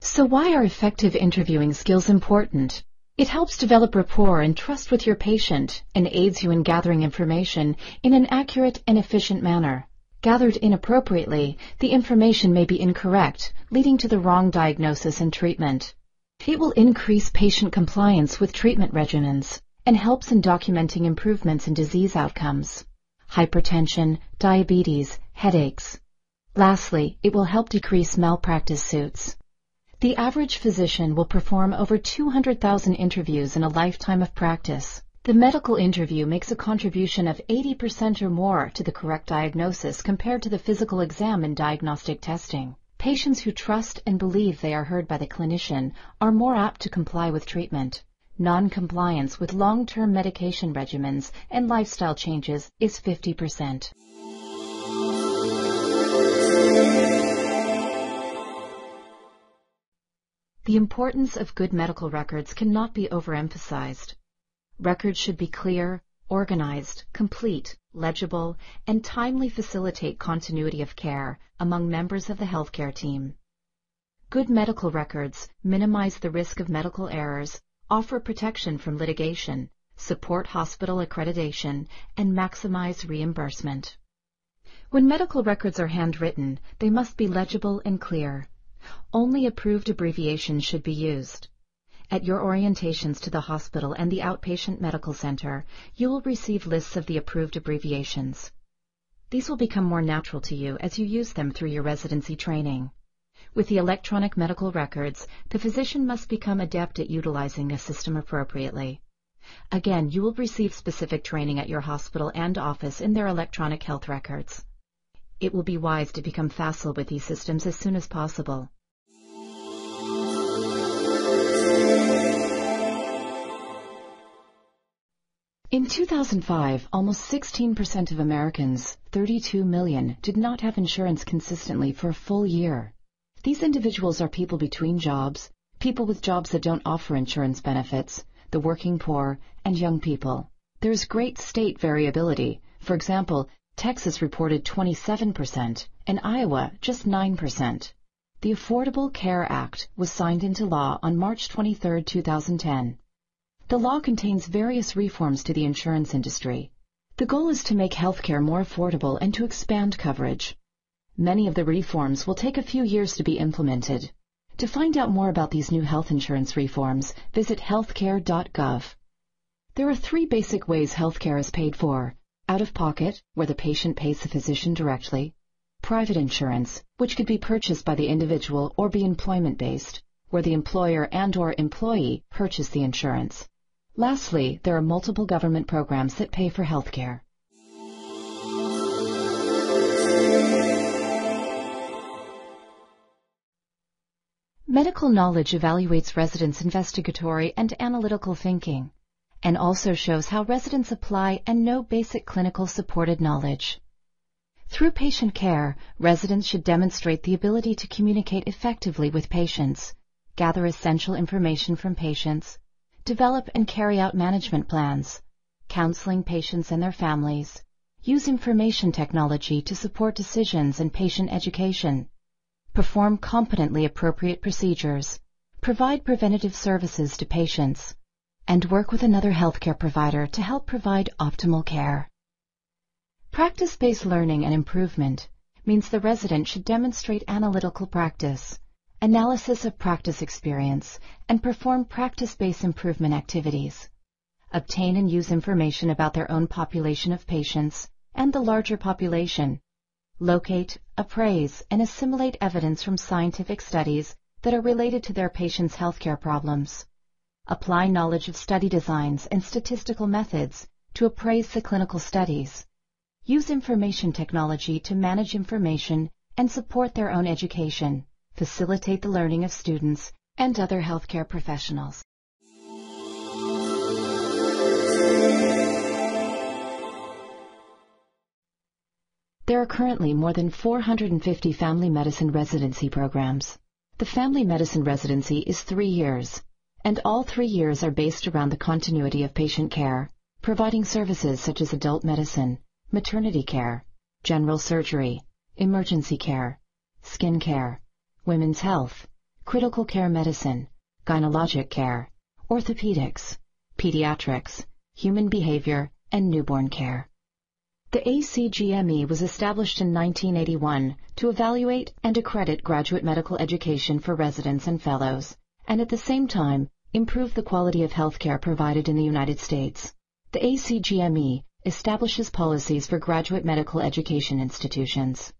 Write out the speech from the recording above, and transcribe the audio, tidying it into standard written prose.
So why are effective interviewing skills important? It helps develop rapport and trust with your patient and aids you in gathering information in an accurate and efficient manner. Gathered inappropriately, the information may be incorrect, leading to the wrong diagnosis and treatment. It will increase patient compliance with treatment regimens and helps in documenting improvements in disease outcomes, hypertension, diabetes, headaches. Lastly, it will help decrease malpractice suits. The average physician will perform over 200,000 interviews in a lifetime of practice. The medical interview makes a contribution of 80% or more to the correct diagnosis compared to the physical exam and diagnostic testing. Patients who trust and believe they are heard by the clinician are more apt to comply with treatment. Non-compliance with long-term medication regimens and lifestyle changes is 50%. The importance of good medical records cannot be overemphasized. Records should be clear, organized, complete, legible, and timely facilitate continuity of care among members of the healthcare team. Good medical records minimize the risk of medical errors, offer protection from litigation, support hospital accreditation, and maximize reimbursement. When medical records are handwritten, they must be legible and clear. Only approved abbreviations should be used. At your orientations to the hospital and the outpatient medical center, you will receive lists of the approved abbreviations. These will become more natural to you as you use them through your residency training. With the electronic medical records, the physician must become adept at utilizing the system appropriately. Again, you will receive specific training at your hospital and office in their electronic health records. It will be wise to become facile with these systems as soon as possible. In 2005, almost 16% of Americans, 32 million, did not have insurance consistently for a full year. These individuals are people between jobs, people with jobs that don't offer insurance benefits, the working poor, and young people. There is great state variability. For example, Texas reported 27% and Iowa just 9%. The Affordable Care Act was signed into law on March 23, 2010. The law contains various reforms to the insurance industry. The goal is to make healthcare more affordable and to expand coverage. Many of the reforms will take a few years to be implemented. To find out more about these new health insurance reforms, visit healthcare.gov. There are 3 basic ways healthcare is paid for: out-of-pocket, where the patient pays the physician directly; private insurance, which could be purchased by the individual or be employment-based, where the employer and/or employee purchase the insurance. Lastly, there are multiple government programs that pay for healthcare. Medical knowledge evaluates residents' investigatory and analytical thinking, and also shows how residents apply and know basic clinical supported knowledge. Through patient care, residents should demonstrate the ability to communicate effectively with patients, gather essential information from patients, develop and carry out management plans, counseling patients and their families, use information technology to support decisions and patient education, perform competently appropriate procedures, provide preventative services to patients, and work with another healthcare provider to help provide optimal care. Practice-based learning and improvement means the resident should demonstrate analytical practice, analysis of practice experience, and perform practice-based improvement activities. Obtain and use information about their own population of patients and the larger population. Locate, appraise, and assimilate evidence from scientific studies that are related to their patients' healthcare problems. Apply knowledge of study designs and statistical methods to appraise the clinical studies. Use information technology to manage information and support their own education. Facilitate the learning of students and other healthcare professionals. There are currently more than 450 family medicine residency programs. The family medicine residency is 3 years. and all 3 years are based around the continuity of patient care, providing services such as adult medicine, maternity care, general surgery, emergency care, skin care, women's health, critical care medicine, gynecologic care, orthopedics, pediatrics, human behavior, and newborn care. The ACGME was established in 1981 to evaluate and accredit graduate medical education for residents and fellows, and at the same time, improve the quality of healthcare provided in the United States. The ACGME establishes policies for graduate medical education institutions.